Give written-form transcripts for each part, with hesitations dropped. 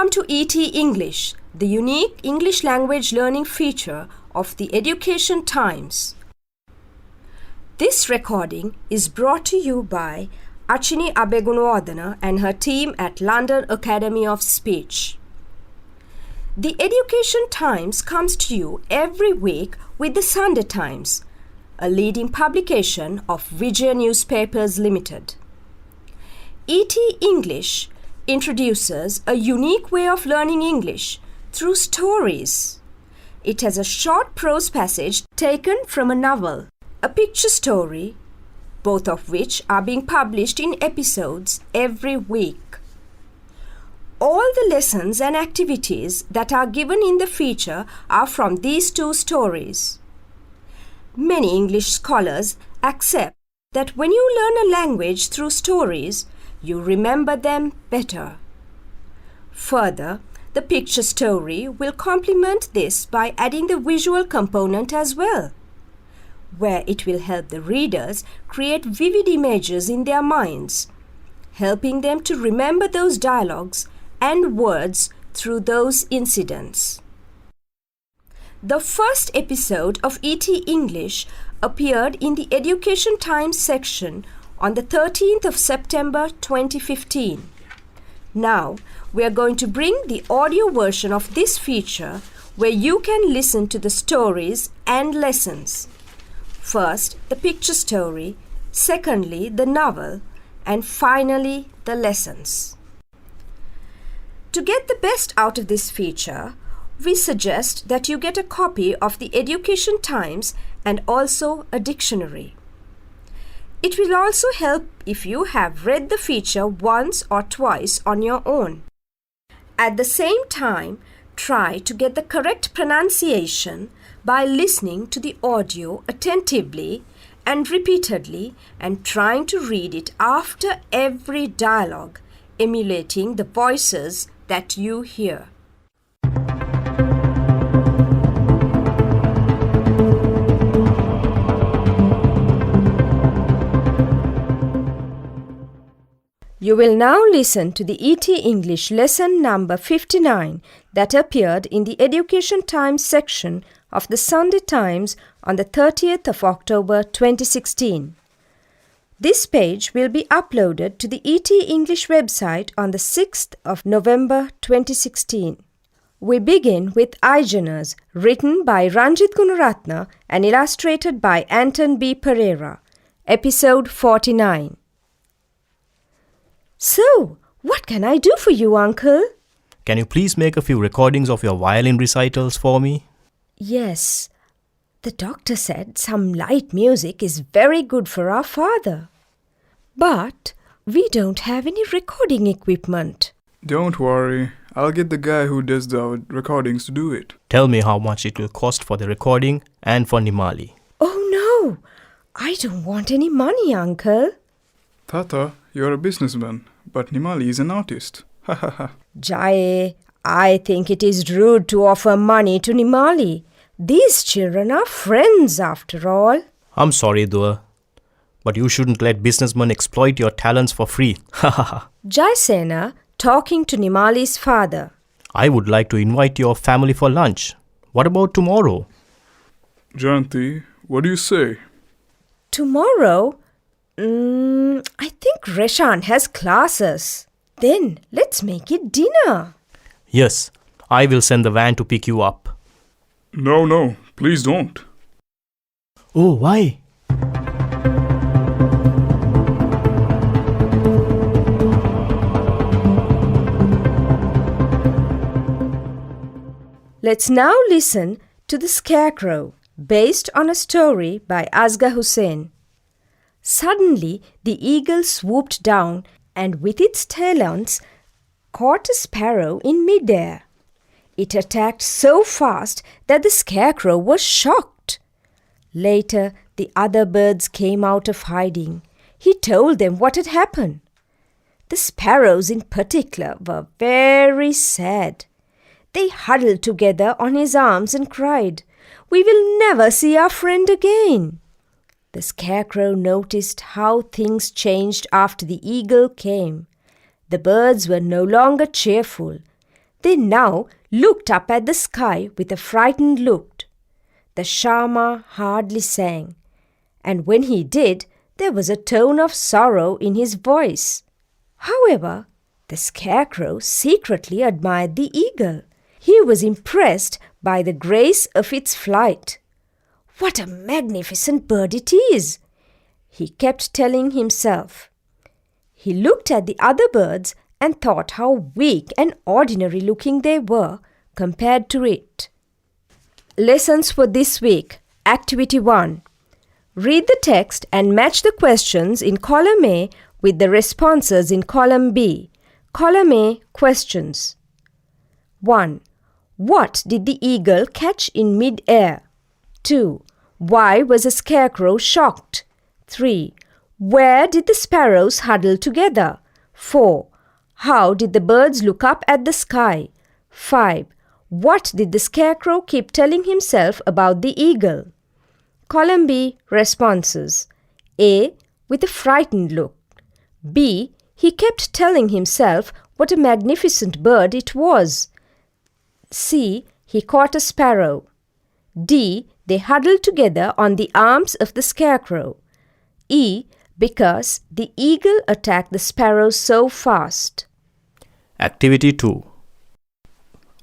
Welcome to ET English, the unique English language learning feature of the Education Times. This recording is brought to you by Achini Abegunwadana and her team at London Academy of Speech. The Education Times comes to you every week with the Sunday Times, a leading publication of Vijaya Newspapers Limited. ET English introduces a unique way of learning English through stories. It has a short prose passage taken from a novel, a picture story, both of which are being published in episodes every week. All the lessons and activities that are given in the feature are from these two stories. Many English scholars accept that when you learn a language through stories, you remember them better. Further, the picture story will complement this by adding the visual component as well, where it will help the readers create vivid images in their minds, helping them to remember those dialogues and words through those incidents. The first episode of ET English appeared in the Education Times section on the 13th of September 2015. Now, we are going to bring the audio version of this feature where you can listen to the stories and lessons. First, the picture story, secondly, the novel, and finally, the lessons. To get the best out of this feature, we suggest that you get a copy of the Education Times and also a dictionary. It will also help if you have read the feature once or twice on your own. At the same time, try to get the correct pronunciation by listening to the audio attentively and repeatedly and trying to read it after every dialogue, emulating the voices that you hear. You will now listen to the ET English lesson number 59 that appeared in the Education Times section of the Sunday Times on the 30th of October 2016. This page will be uploaded to the ET English website on the 6th of November 2016. We begin with Aijanas, written by Ranjit Gunaratna and illustrated by Anton B. Pereira. Episode 49. So, what can I do for you, Uncle? Can you please make a few recordings of your violin recitals for me? Yes. The doctor said some light music is very good for our father. But we don't have any recording equipment. Don't worry. I'll get the guy who does the recordings to do it. Tell me how much it will cost for the recording and for Nimali. Oh no! I don't want any money, Uncle. Tata, you're a businessman, but Nimali is an artist. Ha ha ha. Jai, I think it is rude to offer money to Nimali. These children are friends after all. I'm sorry, Dua, but you shouldn't let businessmen exploit your talents for free. Ha ha ha. Jaisena talking to Nimali's father. I would like to invite your family for lunch. What about tomorrow? Jayanti, what do you say? Tomorrow? I think Reshan has classes. Then let's make it dinner. Yes, I will send the van to pick you up. No, please don't. Oh, why? Let's now listen to The Scarecrow, based on a story by Asghar Hussain. Suddenly, the eagle swooped down and with its talons caught a sparrow in midair. It attacked so fast that the scarecrow was shocked. Later, the other birds came out of hiding. He told them what had happened. The sparrows in particular were very sad. They huddled together on his arms and cried, "We will never see our friend again." The scarecrow noticed how things changed after the eagle came. The birds were no longer cheerful. They now looked up at the sky with a frightened look. The Shama hardly sang, and when he did, there was a tone of sorrow in his voice. However, the Scarecrow secretly admired the eagle. He was impressed by the grace of its flight. "What a magnificent bird it is!" he kept telling himself. He looked at the other birds and thought how weak and ordinary looking they were compared to it. Lessons for this week. Activity 1. Read the text and match the questions in column A with the responses in column B. Column A, questions. 1. What did the eagle catch in mid-air? 2. Why was a scarecrow shocked? 3. Where did the sparrows huddle together? 4. How did the birds look up at the sky? 5. What did the scarecrow keep telling himself about the eagle? Column B, responses. A. With a frightened look. B. He kept telling himself what a magnificent bird it was. C. He caught a sparrow. D. They huddled together on the arms of the scarecrow. E. Because the eagle attacked the sparrows so fast. Activity 2.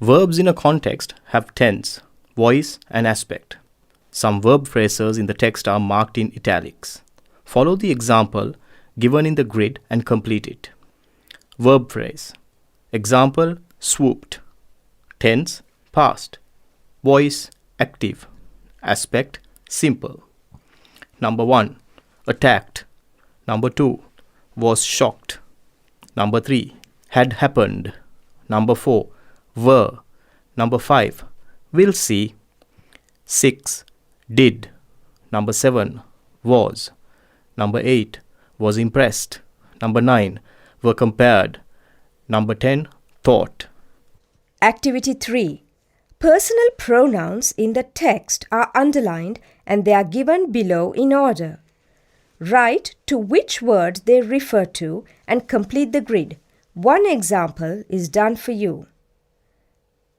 Verbs in a context have tense, voice, and aspect. Some verb phrases in the text are marked in italics. Follow the example given in the grid and complete it. Verb phrase. Example, swooped. Tense, past. Voice, active. Aspect, simple. Number 1, attacked. Number 2, was shocked. Number 3, had happened. Number 4, were. Number 5, will see. 6, did. Number 7, was. Number 8, was impressed. Number 9, were compared. Number 10, thought. Activity 3. Personal pronouns in the text are underlined and they are given below in order. Write to which word they refer to and complete the grid. One example is done for you.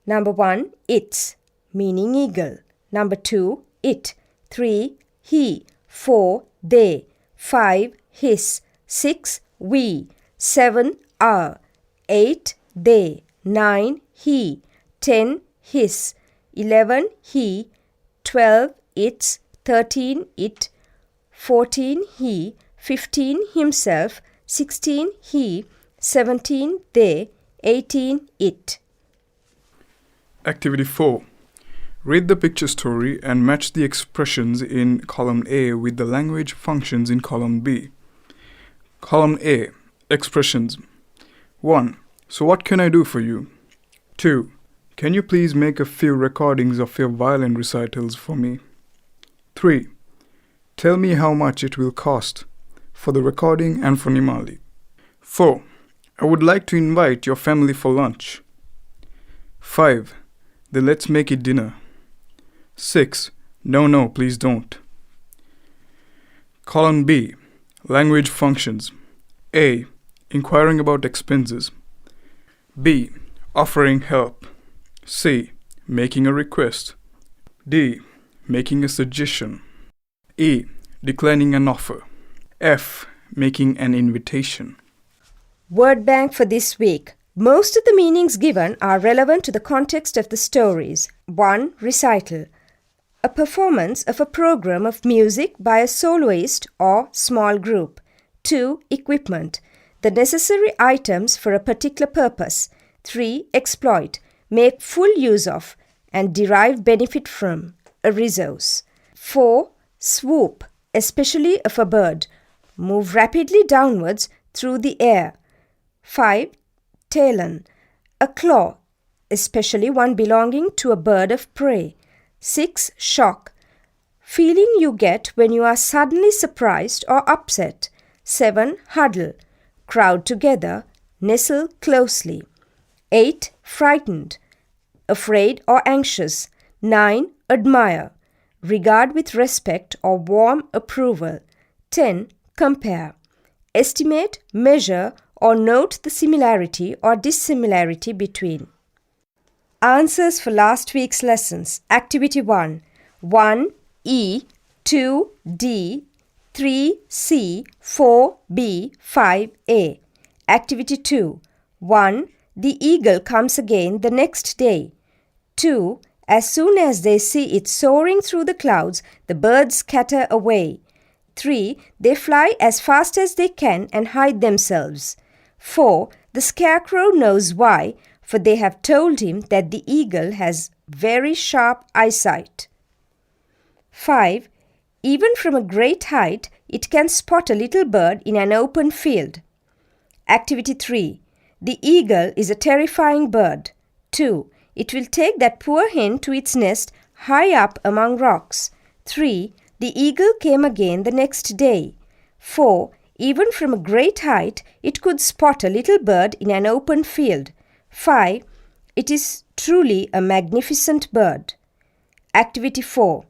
Number 1, its, meaning eagle. Number 2, it. 3, he. 4, they. 5, his. 6, we. 7, our. 8, they. 9, he. 10, his. 11, he. 12, its. 13, it. 14, he. 15, himself. 16, he. 17, they. 18, it. Activity 4. Read the picture story and match the expressions in column A with the language functions in column B. Column A. Expressions. 1. So what can I do for you? 2. Can you please make a few recordings of your violin recitals for me? 3. Tell me how much it will cost for the recording and for Nimali. 4. I would like to invite your family for lunch. 5. Then let's make it dinner. 6. No, please don't. Column B. Language functions. A. Inquiring about expenses. B. Offering help. C. Making a request. D. Making a suggestion. E. Declining an offer. F. Making an invitation. Word bank for this week. Most of the meanings given are relevant to the context of the stories. 1. Recital. A performance of a program of music by a soloist or small group. 2. Equipment. The necessary items for a particular purpose. 3. Exploit. Make full use of and derive benefit from a resource. 4. Swoop, especially of a bird. Move rapidly downwards through the air. 5. Talon, a claw, especially one belonging to a bird of prey. 6. Shock, feeling you get when you are suddenly surprised or upset. 7. Huddle, crowd together, nestle closely. 8. Frightened, afraid or anxious. 9. Admire, regard with respect or warm approval. 10. Compare, estimate, measure, or note the similarity or dissimilarity between. Answers for last week's lessons. Activity 1. 1E, 2D, 3C, 4B, 5A. Activity 2. 1. The eagle comes again the next day. 2. As soon as they see it soaring through the clouds, the birds scatter away. 3. They fly as fast as they can and hide themselves. 4. The scarecrow knows why, for they have told him that the eagle has very sharp eyesight. 5. Even from a great height, it can spot a little bird in an open field. Activity 3. The eagle is a terrifying bird. 2. It will take that poor hen to its nest high up among rocks. 3. The eagle came again the next day. 4. Even from a great height, it could spot a little bird in an open field. 5. It is truly a magnificent bird. Activity 4.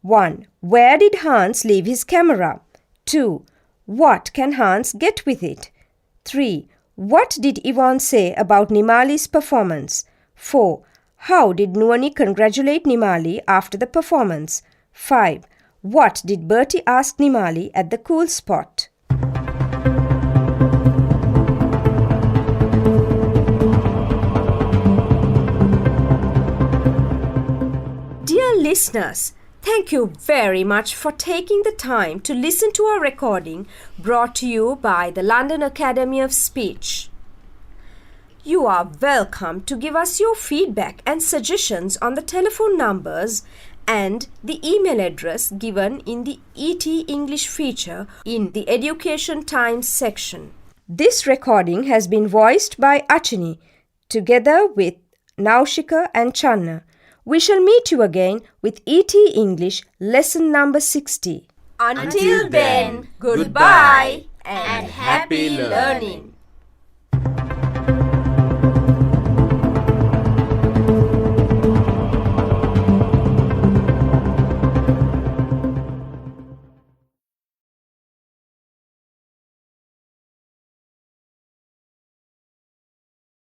1. Where did Hans leave his camera? 2. What can Hans get with it? 3. What did Yvonne say about Nimali's performance? 4. How did Nuani congratulate Nimali after the performance? 5. What did Bertie ask Nimali at the cool spot? Dear listeners, thank you very much for taking the time to listen to our recording brought to you by the London Academy of Speech. You are welcome to give us your feedback and suggestions on the telephone numbers and the email address given in the ET English feature in the Education Times section. This recording has been voiced by Achini together with Naushika and Channa. We shall meet you again with ET English lesson number 60. Until then, goodbye and happy learning.